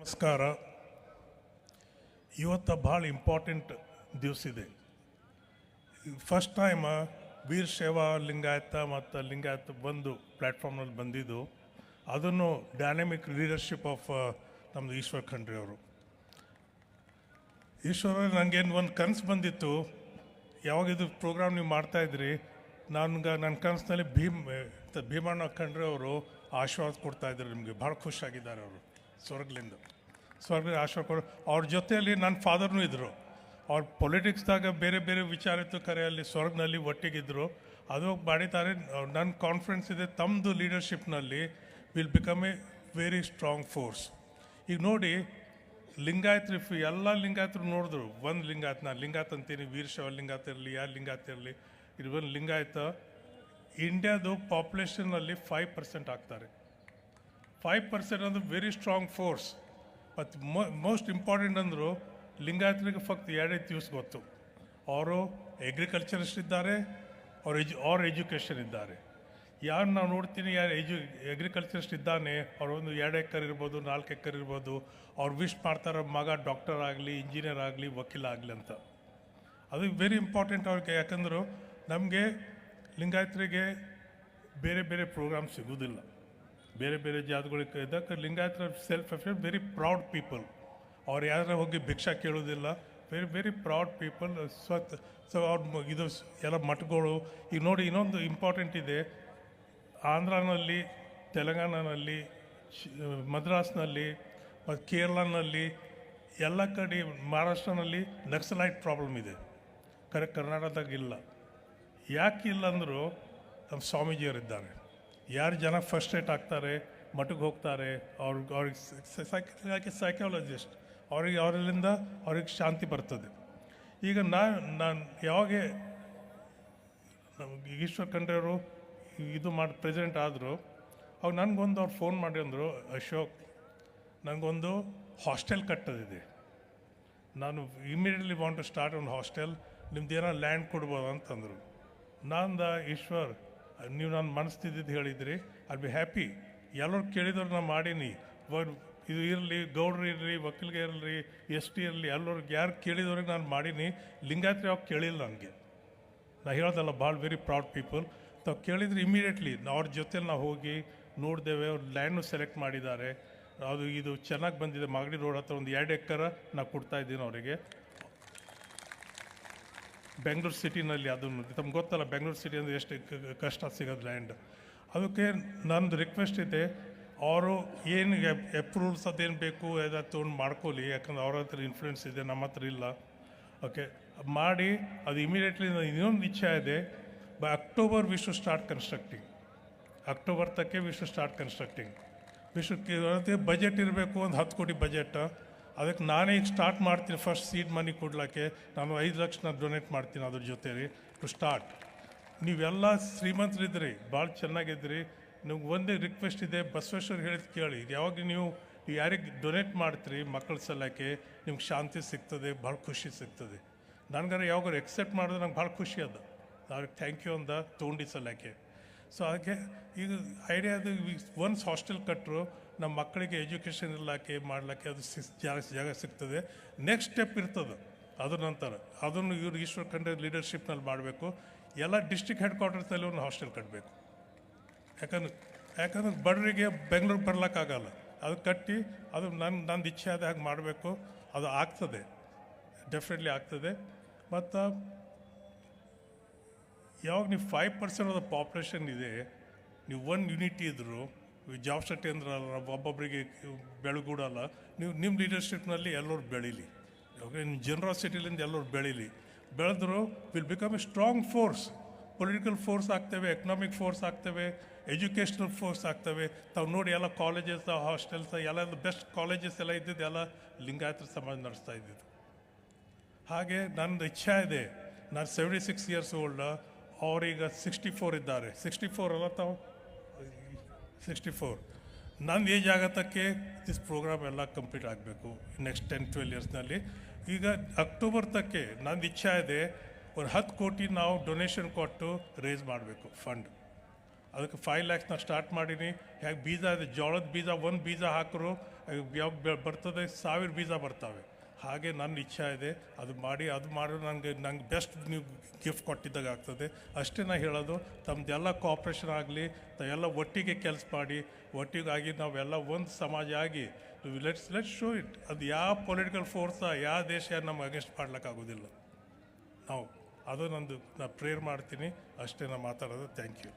ನಮಸ್ಕಾರ. ಇವತ್ತು ಭಾಳ ಇಂಪಾರ್ಟೆಂಟ್ ದಿವಸ ಇದೆ. ಫಸ್ಟ್ ಟೈಮ್ ವೀರಶೈವ ಲಿಂಗಾಯತ ಮತ್ತು ಲಿಂಗಾಯತ ಬಂದು ಪ್ಲ್ಯಾಟ್ಫಾರ್ಮ್ನಲ್ಲಿ ಬಂದಿದ್ದು, ಅದನ್ನು ಡೈನಾಮಿಕ್ ಲೀಡರ್ಶಿಪ್ ಆಫ್ ನಮ್ಮದು ಈಶ್ವರ್ ಖಂಡ್ರೆ ಅವರು. ಈಶ್ವರ, ನನಗೇನು ಒಂದು ಕನಸು ಬಂದಿತ್ತು, ಯಾವಾಗ ಇದು ಪ್ರೋಗ್ರಾಮ್ ನೀವು ಮಾಡ್ತಾಯಿದ್ರಿ, ನನ್ನ ಕನಸಿನಲ್ಲಿ ಭೀಮಣ್ಣ ಖಂಡ್ರೆ ಅವರು ಆಶೀರ್ವಾದ ಕೊಡ್ತಾಯಿದ್ರು. ನಿಮಗೆ ಭಾಳ ಖುಷಿಯಾಗಿದ್ದಾರೆ ಅವರು ಸ್ವರ್ಗಲಿಂದ ಆಶೀರ್ವಾದ ಕೊಡು. ಅವ್ರ ಜೊತೆಯಲ್ಲಿ ನನ್ನ ಫಾದರ್ನೂ ಇದ್ದರು. ಅವ್ರ ಪೊಲಿಟಿಕ್ಸ್ದಾಗ ಬೇರೆ ಬೇರೆ ವಿಚಾರ ಇತ್ತು, ಕರೆಯಲ್ಲಿ ಸ್ವರ್ಗನಲ್ಲಿ ಒಟ್ಟಿಗಿದ್ದರು. ಅದು ಮಾಡಿದ್ದಾರೆ. ನನ್ನ ಕಾನ್ಫಿಡೆನ್ಸ್ ಇದೆ, ತಮ್ಮದು ಲೀಡರ್ಶಿಪ್ನಲ್ಲಿ will become a very strong force. ಈಗ ನೋಡಿ, ಲಿಂಗಾಯತರು ಎಲ್ಲ ಲಿಂಗಾಯತರು ನೋಡಿದ್ರು. ಒಂದು ಲಿಂಗಾಯತ, ನಾನು ಲಿಂಗಾಯತ ಅಂತೀನಿ, ವೀರಶೈವ ಲಿಂಗಾಯತ ಇರಲಿ, ಯಾರು ಲಿಂಗಾಯತ ಇರಲಿ, ಇದು ಒಂದು ಲಿಂಗಾಯತ ಇಂಡಿಯಾದು ಪಾಪ್ಯುಲೇಷನ್ನಲ್ಲಿ 5% ಆಗ್ತಾರೆ. 5% ಅಂದ್ರೆ ವೆರಿ ಸ್ಟ್ರಾಂಗ್ ಫೋರ್ಸ್. ಮತ್ತು ಮೋಸ್ಟ್ ಇಂಪಾರ್ಟೆಂಟ್ ಅಂದರು, ಲಿಂಗಾಯತರಿಗೆ ಫಕ್ತ 2 ದಿವಸ ಗೊತ್ತು. ಅವರು ಅಗ್ರಿಕಲ್ಚರಿಸ್ಟ್ ಇದ್ದಾರೆ, ಅವ್ರ ಎಜುಕೇಷನ್ ಇದ್ದಾರೆ. ಯಾರು ನಾವು ನೋಡ್ತೀನಿ, ಯಾರು ಅಗ್ರಿಕಲ್ಚರಿಸ್ಟ್ ಇದ್ದಾನೆ, ಅವರು ಒಂದು 2 ಎಕರೆ ಇರ್ಬೋದು, 4 ಎಕರೆ ಇರ್ಬೋದು, ಅವ್ರು ವಿಶ್ ಮಾಡ್ತಾರೆ ಮಗ ಡಾಕ್ಟರ್ ಆಗಲಿ, ಇಂಜಿನಿಯರ್ ಆಗಲಿ, ವಕೀಲ ಆಗಲಿ ಅಂತ. ಅದು ವೆರಿ ಇಂಪಾರ್ಟೆಂಟ್ ಅವ್ರಿಗೆ. ಯಾಕಂದ್ರೆ ನಮಗೆ ಲಿಂಗಾಯತರಿಗೆ ಬೇರೆ ಬೇರೆ ಪ್ರೋಗ್ರಾಮ್ ಸಿಗೋದಿಲ್ಲ. ಬೇರೆ ಬೇರೆ ಜಾತಿಗಳಿಗೆ ಇದಕ್ಕೆ ಲಿಂಗಾಯತರ self effect, very proud people. ಅವ್ರು ಯಾರು ಹೋಗಿ ಭಿಕ್ಷಾ ಕೇಳೋದಿಲ್ಲ. Very very proud people. So ಅವ್ರ ಇದು ಎಲ್ಲ ಮಠಗಳು. ಈಗ ನೋಡಿ, ಇನ್ನೊಂದು ಇಂಪಾರ್ಟೆಂಟ್ ಇದೆ, ಆಂಧ್ರನಲ್ಲಿ, ತೆಲಂಗಾಣನಲ್ಲಿ, ಮದ್ರಾಸ್ನಲ್ಲಿ ಮತ್ತು ಕೇರಳನಲ್ಲಿ, ಎಲ್ಲ ಕಡೆ ಮಹಾರಾಷ್ಟ್ರನಲ್ಲಿ ನಕ್ಸಲೈಟ್ ಪ್ರಾಬ್ಲಮ್ ಇದೆ. ಕರ್ನಾಟಕದಾಗ ಇಲ್ಲ. ಯಾಕೆ ಇಲ್ಲ ಅಂದರೂ ನಮ್ಮ ಸ್ವಾಮೀಜಿಯವರಿದ್ದಾರೆ. ಯಾರು ಜನ ಫಸ್ಟ್ರೇಟ್ ಆಗ್ತಾರೆ, ಮಠಕ್ಕೆ ಹೋಗ್ತಾರೆ, ಅವ್ರಿಗೆ ಸೈಕಾಲಜಿಸ್ಟ್, ಅವ್ರಿಗೆ ಶಾಂತಿ ಬರ್ತದೆ. ಈಗ ನಾನು ಯಾವಾಗ ನಮ್ಗೆ ಈಶ್ವರ್ ಖಂಡ್ರೆ ಅವರು ಇದು ಪ್ರೆಸಿಡೆಂಟ್ ಆದರು, ಅವಾಗ ನನಗೊಂದು ಅವ್ರು ಫೋನ್ ಮಾಡಿ ಅಂದರು, ಅಶೋಕ್, ನನಗೊಂದು ಹಾಸ್ಟೆಲ್ ಕಟ್ಟೋದಿದೆ, ನಾನು ಇಮಿಡಿಯೇಟ್ಲಿ ವಾಂಟ್ ಟು ಸ್ಟಾರ್ಟ್ ಒಂದು ಹಾಸ್ಟೆಲ್, ನಿಮ್ದು ಏನೋ ಲ್ಯಾಂಡ್ ಕೊಡ್ಬೋದು ಅಂತಂದರು. ಈಶ್ವರ್, ನೀವು ನಾನು ಮನಸ್ತಿದ್ದು ಹೇಳಿದ್ರಿ, ಐ ಬಿ ಹ್ಯಾಪಿ. ಎಲ್ಲರೂ ಕೇಳಿದವ್ರು ನಾನು ಮಾಡೀನಿ. ಇದು ಇರಲಿ, ಗೌಡ್ರು ಇರಲಿ, ವಕೀಲಿಗೆ ಇರಲಿ, ST ಇರಲಿ, ಎಲ್ಲರಿಗೆ ಯಾರು ಕೇಳಿದವ್ರಿಗೆ ನಾನು ಮಾಡೀನಿ. ಲಿಂಗಾಯತರು ಯಾವಾಗ ಕೇಳಿಲ್ಲ ನನಗೆ. ನಾನು ಹೇಳೋದಲ್ಲ, ಭಾಳ ವೆರಿ ಪ್ರೌಡ್ ಪೀಪಲ್. ತಾವು ಕೇಳಿದ್ರೆ ಇಮಿಡಿಯೇಟ್ಲಿ ಅವ್ರ ಜೊತೆಲಿ ನಾವು ಹೋಗಿ ನೋಡಿದ್ದೇವೆ. ಅವ್ರು ಲ್ಯಾಂಡ್ನು ಸೆಲೆಕ್ಟ್ ಮಾಡಿದ್ದಾರೆ. ಇದು ಚೆನ್ನಾಗಿ ಬಂದಿದೆ. ಮಾಗಡಿ ರೋಡ್ ಹತ್ರ ಒಂದು 2 ಎಕರೆ ನಾನು ಕೊಡ್ತಾಯಿದ್ದೀನಿ ಅವರಿಗೆ. ಬೆಂಗಳೂರು ಸಿಟಿನಲ್ಲಿ, ಅದನ್ನು ತಮ್ಗೆ ಗೊತ್ತಲ್ಲ, ಬೆಂಗಳೂರು ಸಿಟಿ ಅಂದರೆ ಎಷ್ಟು ಕಷ್ಟ ಸಿಗೋದು ಲ್ಯಾಂಡ್. ಅದಕ್ಕೆ ನನ್ನದು ರಿಕ್ವೆಸ್ಟ್ ಇದೆ, ಅವರು ಏನು ಅಪ್ರೂವಲ್ಸ್ ಅದೇನು ಬೇಕು ಅದು ತೊಗೊಂಡು ಮಾಡ್ಕೊಳ್ಳಿ. ಯಾಕಂದ್ರೆ ಅವ್ರ ಹತ್ರ ಇನ್ಫ್ಲೂಯೆನ್ಸ್ ಇದೆ, ನಮ್ಮ ಹತ್ರ ಇಲ್ಲ. ಓಕೆ, ಮಾಡಿ ಅದು ಇಮಿಡಿಯೇಟ್ಲಿ. ಇನ್ನೊಂದು ಇಚ್ಛೆ ಇದೆ, by October we should start constructing. October ತಕ್ಕೆ we should start constructing. Budget ಇರಬೇಕು, ಒಂದು 10 ಕೋಟಿ ಬಜೆಟ್. ಅದಕ್ಕೆ ನಾನೇ ಈಗ ಸ್ಟಾರ್ಟ್ ಮಾಡ್ತೀನಿ. ಫಸ್ಟ್ ಸೀಡ್ ಮನಿ ಕೊಡ್ಲಿಕ್ಕೆ ನಾನು 5 ಲಕ್ಷ ಡೊನೇಟ್ ಮಾಡ್ತೀನಿ ಅದ್ರ ಜೊತೆಲಿ ಟು ಸ್ಟಾರ್ಟ್. ನೀವೆಲ್ಲ ಶ್ರೀಮಂತರಿದ್ರಿ, ಭಾಳ ಚೆನ್ನಾಗಿದ್ರಿ. ನಿಮ್ಗೆ ಒಂದೇ ರಿಕ್ವೆಸ್ಟ್ ಇದೆ, ಬಸವೇಶ್ವರ್ ಹೇಳಿದ ಕೇಳಿ. ಯಾವಾಗ ನೀವು ಯಾರಿಗೆ ಡೊನೇಟ್ ಮಾಡ್ತೀರಿ ಮಕ್ಕಳ ಸಲಕ್ಕೆ, ನಿಮ್ಗೆ ಶಾಂತಿ ಸಿಗ್ತದೆ, ಭಾಳ ಖುಷಿ ಸಿಗ್ತದೆ. ನನಗಾರ ಯಾವಾಗಾರು ಎಕ್ಸೆಪ್ಟ್ ಮಾಡಿದ್ರೆ ನಂಗೆ ಭಾಳ ಖುಷಿ ಅದ. ಅವ್ರಿಗೆ ಥ್ಯಾಂಕ್ ಯು ಅಂದ ತೊಗೊಂಡು ಸಲಕ್ಕೆ. ಸೊ ಅದಕ್ಕೆ ಈಗ ಐಡಿಯಾ ಅದು, ಒನ್ಸ್ ಹಾಸ್ಟೆಲ್ ಕಟ್ಟರು ನಮ್ಮ ಮಕ್ಕಳಿಗೆ ಎಜುಕೇಷನ್ ಇರ್ಲಾಕೆ ಮಾಡ್ಲಿಕ್ಕೆ ಅದು ಜಾಗ ಸಿಗ್ತದೆ. ನೆಕ್ಸ್ಟ್ ಸ್ಟೆಪ್ ಇರ್ತದೆ ಅದ್ರ ನಂತರ. ಅದನ್ನು ಇವರು ಈಶ್ವರ್ ಖಂಡ್ರೆ ಲೀಡರ್ಶಿಪ್ನಲ್ಲಿ ಮಾಡಬೇಕು. ಎಲ್ಲ ಡಿಸ್ಟ್ರಿಕ್ಟ್ ಹೆಡ್ ಕ್ವಾರ್ಟರ್ಸಲ್ಲಿ ಒಂದು ಹಾಸ್ಟೆಲ್ ಕಟ್ಟಬೇಕು. ಯಾಕಂದ್ರೆ ಬಡವರಿಗೆ ಬೆಂಗಳೂರಿಗೆ ಬರ್ಲಿಕ್ಕಾಗಲ್ಲ. ಅದು ಕಟ್ಟಿ, ಅದು ನಂದು ಇಚ್ಛೆ ಆದ ಹಾಗೆ ಮಾಡಬೇಕು. ಅದು ಆಗ್ತದೆ, ಡೆಫಿನೆಟ್ಲಿ ಆಗ್ತದೆ. ಮತ್ತು ಯಾವಾಗ ನೀವು 5% ಆಫ್ ದ ಪಾಪ್ಯುಲೇಷನ್ ಇದೆ, ನೀವು 1 ಯೂನಿಟಿ ಇದ್ದರು, ಜಾಬ್ ಸೆಟ್ ಅಂದ್ರಲ್ಲ, ಒಬ್ಬೊಬ್ಬರಿಗೆ ಬೆಳಗೂಡಲ್ಲ. ನೀವು ನಿಮ್ಮ ಲೀಡರ್ಶಿಪ್ನಲ್ಲಿ ಎಲ್ಲರೂ ಬೆಳೀಲಿ. ನಿಮ್ಮ ಜನರಾಸಿಟಿಲಿಂದ ಎಲ್ಲರೂ ಬೆಳೆದ್ರು will become a strong force. Political force ಆಗ್ತೇವೆ, ಎಕನಾಮಿಕ್ ಫೋರ್ಸ್ ಆಗ್ತೇವೆ, ಎಜುಕೇಷ್ನಲ್ ಫೋರ್ಸ್ ಆಗ್ತವೆ. ತಾವು ನೋಡಿ, ಎಲ್ಲ ಕಾಲೇಜಸ್, ಹಾಸ್ಟೆಲ್ಸ್ ಎಲ್ಲ ಬೆಸ್ಟ್ ಕಾಲೇಜಸ್ ಎಲ್ಲ ಇದ್ದಿದ್ದು ಎಲ್ಲ ಲಿಂಗಾಯತರ ಸಮಾಜ ನಡೆಸ್ತಾ ಇದ್ದಿದ್ದು. ಹಾಗೆ ನನ್ನದು ಇಚ್ಛೆ ಇದೆ, ನಾನು 76 ಇಯರ್ಸ್ ಓಲ್ಡ್, ಅವರೀಗ 64 ಇದ್ದಾರೆ. 64 ಅಲ್ಲ ತಾವು? 64. ನನ್ನ ಏಜ್ ಆಗತ್ತಕ್ಕೆ ದಿಸ್ ಪ್ರೋಗ್ರಾಮ್ ಎಲ್ಲ ಕಂಪ್ಲೀಟ್ ಆಗಬೇಕು ನೆಕ್ಸ್ಟ್ 10-12 ಇಯರ್ಸ್ನಲ್ಲಿ. ಈಗ ಅಕ್ಟೋಬರ್ ತಕ್ಕೆ ನಂದು ಇಚ್ಛೆ ಇದೆ, ಒಂದು 10 ಕೋಟಿ ನಾವು ಡೊನೇಷನ್ ಕೊಟ್ಟು ರೇಸ್ ಮಾಡಬೇಕು ಫಂಡ್. ಅದಕ್ಕೆ 5 lakhs ನಾನು ಸ್ಟಾರ್ಟ್ ಮಾಡೀನಿ. ಹೇಗೆ ಬೀಜ ಇದೆ, ಜೋಳದ ಬೀಜ ಒಂದು ಬೀಜ ಹಾಕಿದ್ರು ಯಾವ ಬರ್ತದೆ 1000 ಬೀಜ ಬರ್ತವೆ. ಹಾಗೆ ನನ್ನ ಇಚ್ಛೆ ಇದೆ, ಅದು ಮಾಡಿದ್ರೆ ನಂಗೆ ಬೆಸ್ಟ್ ನೀವು ಗಿಫ್ಟ್ ಕೊಟ್ಟಿದ್ದಾಗ ಆಗ್ತದೆ. ಅಷ್ಟೇ ನಾ ಹೇಳೋದು. ತಮ್ಮದೆಲ್ಲ ಕೋಆಪ್ರೇಷನ್ ಆಗಲಿ, ಎಲ್ಲ ಒಟ್ಟಿಗೆ ಕೆಲಸ ಮಾಡಿ, ಒಟ್ಟಿಗಾಗಿ ನಾವೆಲ್ಲ ಒಂದು ಸಮಾಜ ಆಗಿ ಲೆಟ್ಸ್ ಶೋ ಇಟ್. ಅದು ಯಾವ ಪೊಲಿಟಿಕಲ್ ಫೋರ್ಸ ಯಾವ ದೇಶ ನಮ್ಗೆ ಅಗೇನ್ಸ್ಟ್ ಮಾಡ್ಲಿಕ್ಕಾಗೋದಿಲ್ಲ. ನಾವು ಅದು ನಾನು ಪ್ರೇಯರ್ ಮಾಡ್ತೀನಿ. ಅಷ್ಟೇ ನಾನು ಮಾತಾಡೋದು. Thank you.